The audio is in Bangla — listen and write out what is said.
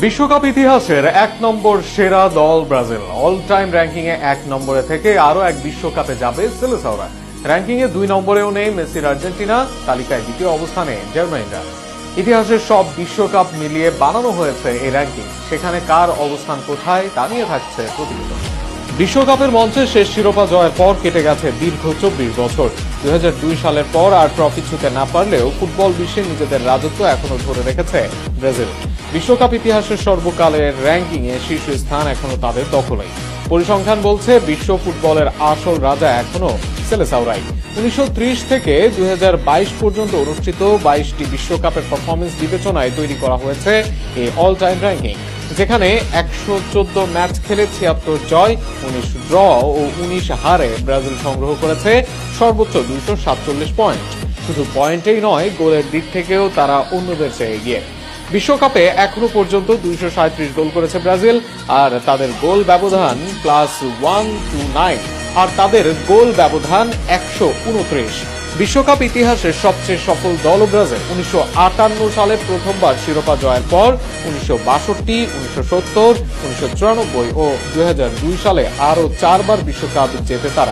বিশ্বকাপ ইতিহাসের 1 নম্বর সেরা দল ব্রাজিল। অল টাইম র্যাঙ্কিং এ 1 নম্বরে থেকে আরো এক বিশ্বকাপে যাবে সেলেসাওরা। র্যাঙ্কিং এ 2 নম্বরেও নেই মেসির আর্জেন্টিনা, তালিকায় দ্বিতীয় অবস্থানে জার্মানিরা। ইতিহাসের সব বিশ্বকাপ মিলিয়ে বানানো হয়েছে এই র্যাঙ্কিং, সেখানে কার অবস্থান কোথায় তা নিয়ে থাকছে প্রতিবেদন। বিশ্বকাপের মঞ্চে শেষ শিরোপা জয়ের পর কেটে গেছে দীর্ঘ 24 বছর। 2002 সালের পর আর ট্রফি ছুঁতে না পারলেও ফুটবল বিশ্বে নিজেদের রাজত্ব এখনো ধরে রেখেছে ব্রাজিল। বিশ্বকাপ ইতিহাসের সর্বকালের র্যাঙ্কিং এ শীর্ষস্থান এখনো তাদের দখলেই। পরিসংখ্যান বলছে বিশ্ব ফুটবলের আসল রাজা এখনো সেলেসাওরাই। 1930 থেকে 2022 পর্যন্ত অনুষ্ঠিত 22টি বিশ্বকাপের পারফরমেন্স বিবেচনায় তৈরি করা হয়েছে এই অল টাইম র্যাঙ্কিং, যেখানে 114 ম্যাচ খেলে 76 জয়, 19 ড্র ও 19 হারে ব্রাজিল সংগ্রহ করেছে সর্বোচ্চ 247 পয়েন্ট। শুধু পয়েন্টেই নয়, গোলের দিক থেকেও তারা অন্যদের চেয়ে এগিয়ে। বিশ্বকাপে এখনো পর্যন্ত 237 গোল করেছে ব্রাজিল, আর তাদের গোল ব্যবধান +129, আর তাদের গোল ব্যবধান 129। বিশ্বকাপ ইতিহাসের সবচেয়ে সফল দল ব্রাজিল। 1958 সালে প্রথমবার শিরোপা জয়ের পর 1962, 1970, 1994 ও 2002 সালে আরো 4বার বিশ্বকাপ জেতে তারা।